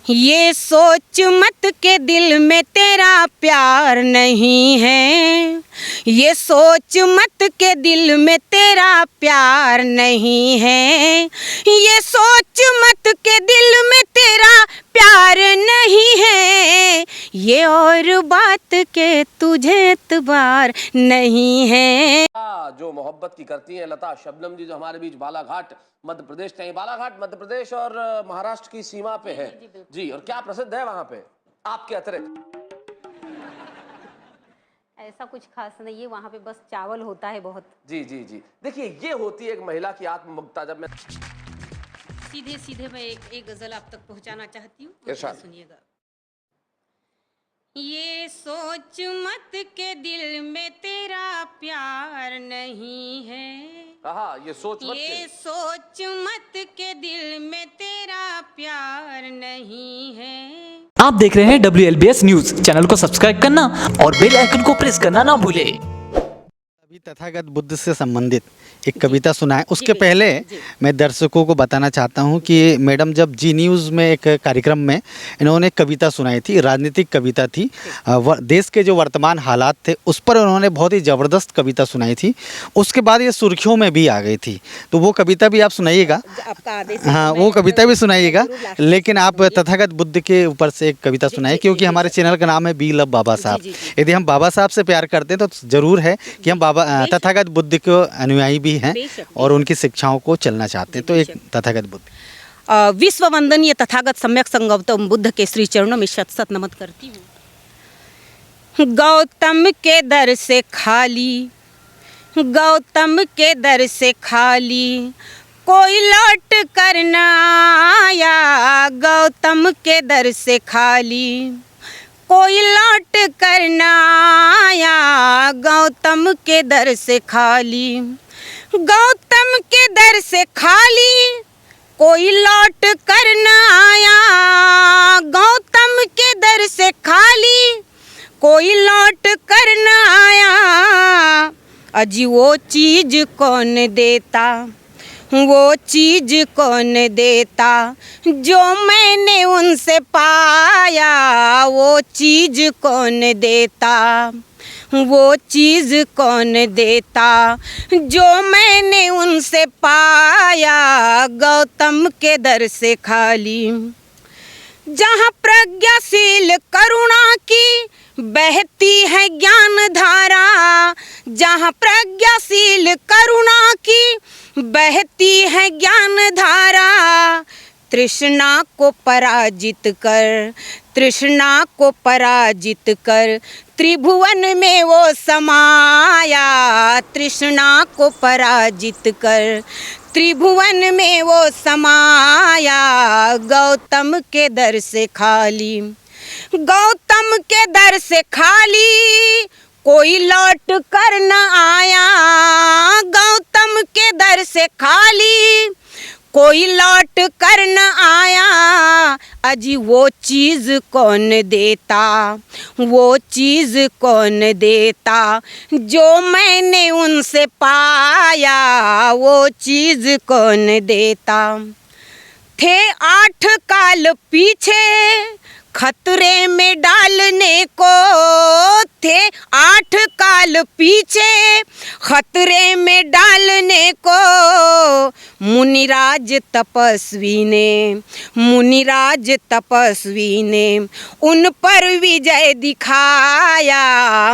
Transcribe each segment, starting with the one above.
ये सोच मत के दिल में तेरा प्यार नहीं है, ये सोच मत के दिल में तेरा प्यार नहीं है, ये सोच मत के दिल में तेरा प्यार नहीं है, ये और बात के तुझे एतबार नहीं है। जो मोहब्बत की करती हैं लता शबनम जी, जो हमारे बीच बालाघाट मध्य प्रदेश नहीं, बालाघाट मध्य प्रदेश और महाराष्ट्र की सीमा पे है जी, और क्या प्रसिद्ध है वहां पे आपके अतिरिक्त? ऐसा कुछ खास नहीं है वहाँ पे, बस चावल होता है बहुत। जी जी जी, देखिए ये होती है एक महिला की आत्ममुग्धता। जब मैं सीधे सीधे मैं एक गजल आप तक पहुंचाना चाहती हूँ, इरशाद। सुनिएगा। ये सोच मत के दिल में तेरा प्यार नहीं है, कहा ये सोच मत ये सोच मत के दिल में तेरा प्यार नहीं है। आप देख रहे हैं WLBS न्यूज। चैनल को सब्सक्राइब करना और बेल आइकन को प्रेस करना ना भूले। अभी तथागत बुद्ध से संबंधित एक कविता सुना है। उसके पहले मैं दर्शकों को बताना चाहता हूं कि मैडम जब जी न्यूज़ में एक कार्यक्रम में इन्होंने कविता सुनाई थी, राजनीतिक कविता थी, देश के जो वर्तमान हालात थे उस पर उन्होंने बहुत ही ज़बरदस्त कविता सुनाई थी। उसके बाद ये सुर्खियों में भी आ गई थी, तो वो कविता भी आप सुनाइएगा। हाँ, वो कविता भी सुनाइएगा, लेकिन आप तथागत बुद्ध के ऊपर से एक कविता सुनाइए, क्योंकि हमारे चैनल का नाम है वी लव बाबा साहब। यदि हम बाबा साहब से प्यार करते हैं तो ज़रूर है कि हम बाबा तथागत बुद्ध के अनुयायी भी हैं और उनकी शिक्षाओं को चलना चाहते हैं। तो एक तथागत बुद्ध। विश्व वंदनीय तथागत सम्यक संग गौतम बुद्ध के श्री चरणों में शत शत नमन करती हूँ। गौतम के दर से खाली, गौतम के दर से खाली कोई लौट कर न आया, गौतम के दर से खाली कोई लौट कर न आया, गौतम के दर से खाली, गौतम के दर से खाली कोई लौट कर न आया, गौतम के दर से खाली कोई लौट कर न आया। अजी वो चीज़ कौन देता, वो चीज़ कौन देता जो मैंने उनसे पाया, वो चीज़ कौन देता, वो चीज़ कौन देता जो मैंने उनसे पाया, गौतम के दर से खाली। जहाँ प्रज्ञाशील करुणा की बहती है ज्ञान धारा, जहाँ प्रज्ञाशील करुणा की बहती है ज्ञान धारा, तृष्णा को पराजित कर, तृष्णा को पराजित कर त्रिभुवन में वो समाया, तृष्णा को पराजित कर त्रिभुवन में वो समाया, गौतम के दर से खाली, गौतम के दर से खाली कोई लौट कर न आया, गौतम के दर से खाली कोई लौट कर न आया। अजी वो चीज़ कौन देता, वो चीज़ कौन देता जो मैंने उनसे पाया, वो चीज़ कौन देता। थे 8 काल पीछे खतरे में डालने को, थे 8 काल पीछे खतरे में डालने को, मुनिराज तपस्वी ने, मुनिराज तपस्वी ने उन पर विजय दिखाया,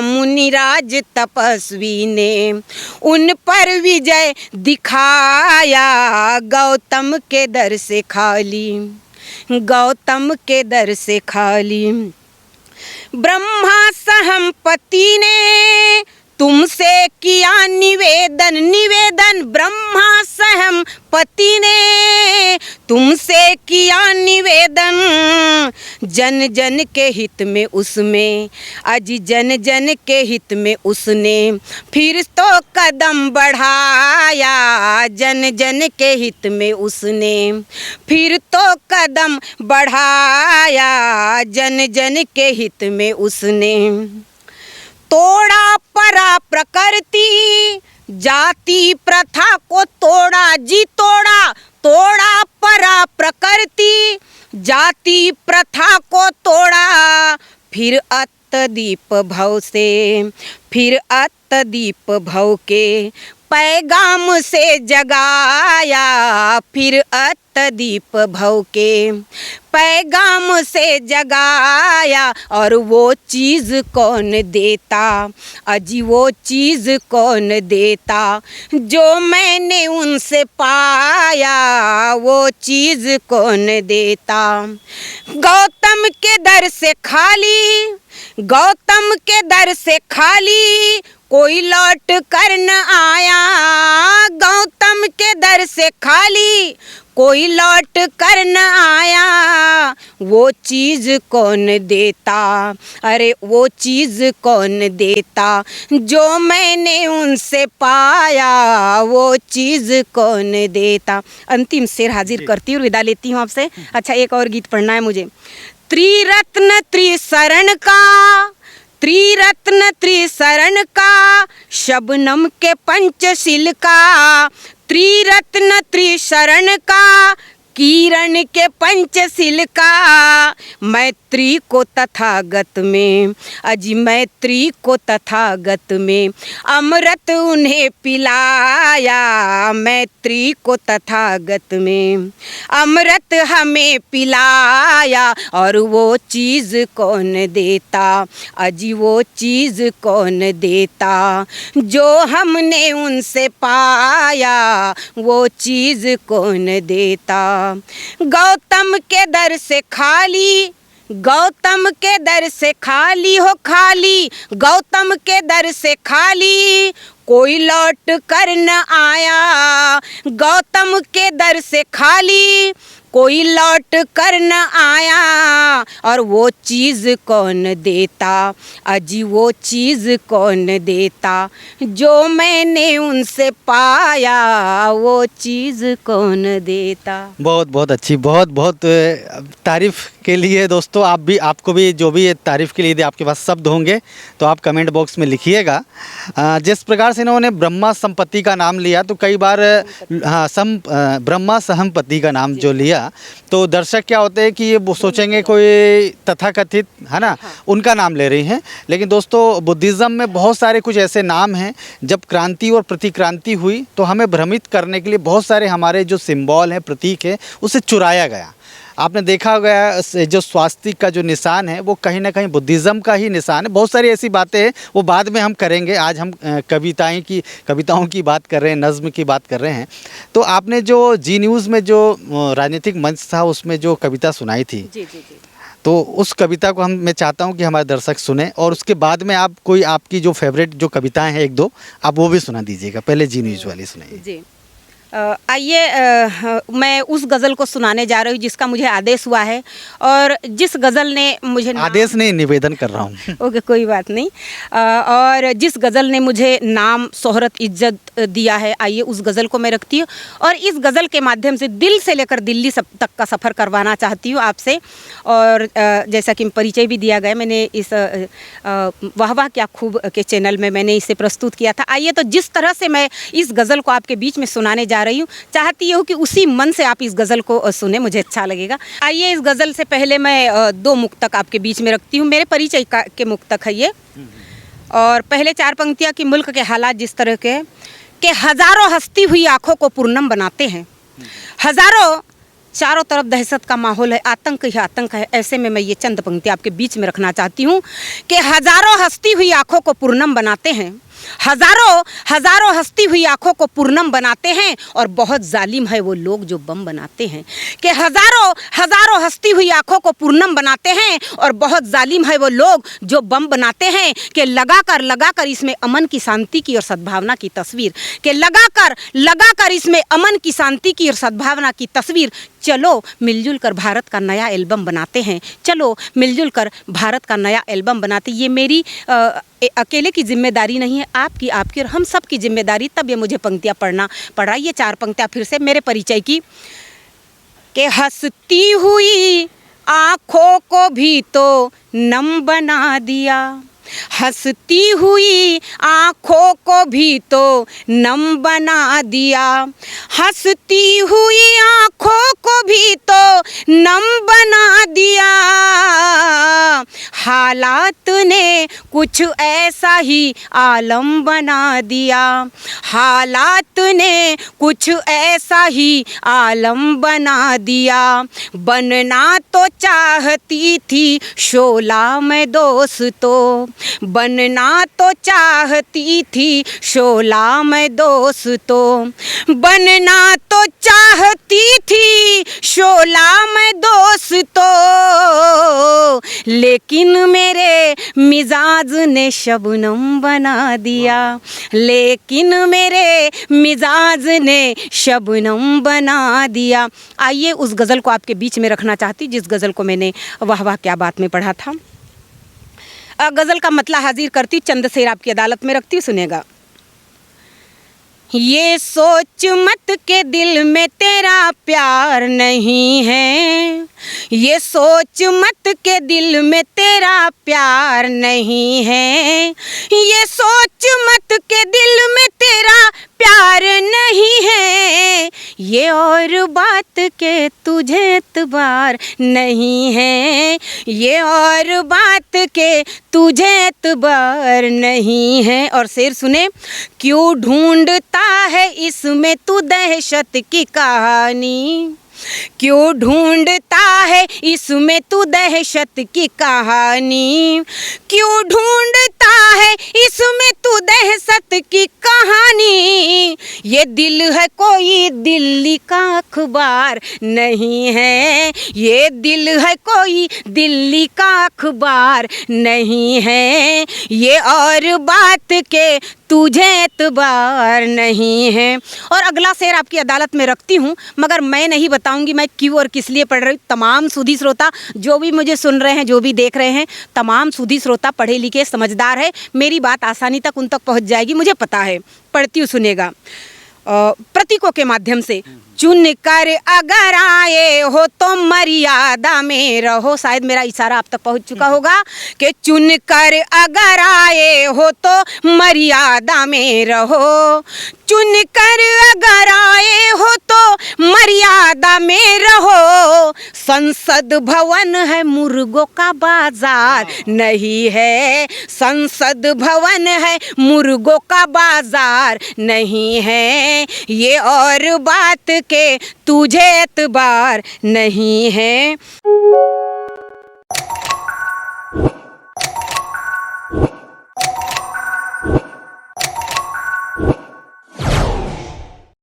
मुनिराज तपस्वी ने उन पर विजय दिखाया, गौतम के दर से खाली, गौतम के दर से खाली। ब्रह्मा सहमपति ने तुमसे किया निवेदन, निवेदन ब्रह्मा सहमपति ने तुमसे किया निवेदन, जन जन के हित में उसमें, अजी जन जन के हित में उसने फिर तो कदम बढ़ाया, जन जन के हित में उसने फिर तो कदम बढ़ाया, जन जन के हित में उसने तोड़ा परा प्रकृति जाति प्रथा को तोड़ा जी, तोड़ा तोड़ा परा प्रकृति जाति प्रथा को तोड़ा, फिर अत्तदीप भव से, फिर अत्तदीप भव के पैगाम से जगाया, फिर अत्तदीप भव के पैगाम से जगाया। और वो चीज़ कौन देता, अजी वो चीज़ कौन देता, जो मैंने उनसे पाया, वो चीज़ कौन देता। गौतम के दर से खाली, गौतम के दर से खाली कोई लौट कर न आया, गौतम के दर से खाली कोई लौट कर न आया। वो चीज़ कौन देता, अरे वो चीज़ कौन देता, जो मैंने उनसे पाया, वो चीज़ कौन देता। अंतिम शेर हाजिर करती हूँ, विदा लेती हूँ आपसे। अच्छा, एक और गीत पढ़ना है मुझे। त्रिरत्न त्रिशरण का, त्रिरत्न त्रिशरण का, शबनम के पंचशील का, त्रिरत्न त्रिशरण का, किरण के पंचशील का। मैत्री को तथागत में, अजी मैत्री को तथागत में अमृत उन्हें पिलाया, मैत्री को तथागत में अमृत हमें पिलाया। और वो चीज़ कौन देता, अजी वो चीज़ कौन देता, जो हमने उनसे पाया, वो चीज़ कौन देता। गौतम के दर से खाली, गौतम के दर से खाली हो खाली, गौतम के दर से खाली कोई लौट कर न आया, गौतम के दर से खाली कोई लौट कर न आया। और वो चीज़ कौन देता, अजी वो चीज़ कौन देता, जो मैंने उनसे पाया, वो चीज़ कौन देता। बहुत बहुत अच्छी, बहुत बहुत तारीफ़ के लिए दोस्तों, आप भी, आपको भी जो भी तारीफ़ के लिए यदि आपके पास शब्द होंगे तो आप कमेंट बॉक्स में लिखिएगा। जिस प्रकार से इन्होंने ब्रह्मा संपत्ति का नाम लिया, तो कई बार हाँ ब्रह्मा सहमपति का नाम जो लिया, तो दर्शक क्या होते हैं कि ये वो सोचेंगे कोई तथाकथित है ना, उनका नाम ले रही हैं। लेकिन दोस्तों, बुद्धिज़्म में बहुत सारे कुछ ऐसे नाम हैं, जब क्रांति और प्रतिक्रांति हुई तो हमें भ्रमित करने के लिए बहुत सारे हमारे जो सिंबल हैं, प्रतीक है, उसे चुराया गया। आपने देखा गया जो स्वास्तिक का जो निशान है, वो कहीं ना कहीं बुद्धिज़्म का ही निशान है। बहुत सारी ऐसी बातें हैं, वो बाद में हम करेंगे। आज हम कविताओं की बात कर रहे हैं, नज़्म की बात कर रहे हैं। तो आपने जो जी न्यूज़ में जो राजनीतिक मंच था, उसमें जो कविता सुनाई थी, जी जी जी, तो उस कविता को मैं चाहता हूं कि हमारे दर्शक सुने, और उसके बाद में आप कोई आपकी जो फेवरेट जो कविताएं हैं, एक दो आप वो भी सुना दीजिएगा। पहले जी न्यूज़ वाली सुनाइए जी। आइए, मैं उस गज़ल को सुनाने जा रही हूँ जिसका मुझे आदेश हुआ है, और जिस गज़ल ने मुझे आदेश नहीं, निवेदन कर रहा हूँ। ओके, कोई बात नहीं। और जिस गज़ल ने मुझे नाम, शोहरत, इज्जत दिया है, आइए उस गज़ल को मैं रखती हूँ, और इस गज़ल के माध्यम से दिल से लेकर दिल्ली तक का सफ़र करवाना चाहती हूँ आपसे। और जैसा कि परिचय भी दिया गया, मैंने इस वाह वाह क्या खूब के चैनल में मैंने इसे प्रस्तुत किया था। आइए, तो जिस तरह से मैं इस गज़ल को आपके बीच में सुनाने जा रही हूँ, चाहती हूँ कि उसी मन से आप इस गज़ल को सुने, मुझे अच्छा लगेगा। आइए, इस गज़ल से पहले मैं दो मुक्तक आपके बीच में रखती हूँ, मेरे परिचय के मुक्तक है ये। और पहले चार पंक्तियाँ कि मुल्क के हालात जिस तरह के कि हज़ारों हंसती हुई आँखों को पूर्णम बनाते हैं, हज़ारों, चारों तरफ दहशत का माहौल है, आतंक ही आतंक है। ऐसे में मैं ये चंद पंक्ति आपके बीच में रखना चाहती हूँ कि हज़ारों हंसती हुई आँखों को पूर्णम बनाते हैं, हज़ारों हंसती हुई आँखों को पूर्णम बनाते हैं, और बहुत जालिम है वो लोग जो बम बनाते हैं। कि हज़ारों हंसती हुई आँखों को पूर्णम बनाते हैं, और बहुत जालिम है वो लोग जो बम बनाते हैं। कि लगाकर इसमें अमन की, शांति की और सद्भावना की तस्वीर, कि लगाकर इसमें अमन की, शांति की और सद्भावना की तस्वीर। चलो मिलजुल कर भारत का नया एल्बम बनाते हैं, चलो मिलजुल कर भारत का नया एल्बम बनाते। ये मेरी अकेले की जिम्मेदारी नहीं है, आपकी और हम सब की जिम्मेदारी। तब ये मुझे पंक्तियाँ पढ़ना पड़ा। ये चार पंक्तियाँ फिर से मेरे परिचय की। कि हंसती हुई आँखों को भी तो नम बना दिया, हंसती हुई आँखों को भी तो नम बना दिया, हंसती हुई आँखों को भी तो नम बना दिया। हालात ने कुछ ऐसा ही आलम बना दिया, हालात ने कुछ ऐसा ही आलम बना दिया। बनना तो चाहती थी शोला मैं दोस्तों, बनना तो चाहती थी शोला मैं दोस्तों, बनना तो चाहती थी शोला मैं दोस्तों। लेकिन मेरे मिजाज ने शबनम बना दिया, लेकिन मेरे मिजाज ने शबनम बना दिया। आइए उस गज़ल को आपके बीच में रखना चाहती, जिस गज़ल को मैंने वाह वाह क्या बात में पढ़ा था। गज़ल का मतला हाजिर करती, चंद शेर आपकी अदालत में रखती, सुनेगा। ये सोच मत के दिल में तेरा प्यार नहीं है, ये सोच मत के दिल में तेरा प्यार नहीं है, ये सोच मत के दिल में तेरा प्यार नहीं है, ये और बात के तुझे एतबार नहीं है, ये और बात के तुझे एतबार नहीं है। और शेर सुने। क्यों ढूंढता है इसमें तू दहशत की कहानी, क्यों ढूंढता है इसमें तू दहशत की कहानी, क्यों ढूंढता है इसमें तू दहशत की कहानी। ये दिल है कोई दिल्ली का अखबार नहीं है, ये दिल है कोई दिल्ली का अखबार नहीं है, ये और बात के तुझे एतबार नहीं है। और अगला शेर आपकी अदालत में रखती हूँ, मगर मैं नहीं बताऊंगी मैं क्यों और किस लिए पढ़ रही हूँ। तमाम सूदी श्रोता जो भी मुझे सुन रहे हैं, जो भी देख रहे हैं, तमाम सूदी श्रोता पढ़े लिखे समझदार है, मेरी बात आसानी तक उन तक पहुँच जाएगी, मुझे पता है। पढ़ती हूँ, सुनेगा। प्रतीकों के माध्यम से। चुन कर अगर आए हो तो मर्यादा में रहो, शायद मेरा इशारा आप तक पहुंच चुका होगा कि चुन कर अगर आए हो तो मर्यादा में रहो, चुन कर अगर आए हो तो मर्यादा में रहो। संसद भवन है मुर्गों का बाजार नहीं है, संसद भवन है मुर्गों का बाजार नहीं है, ये और बात के तुझे एतबार नहीं है।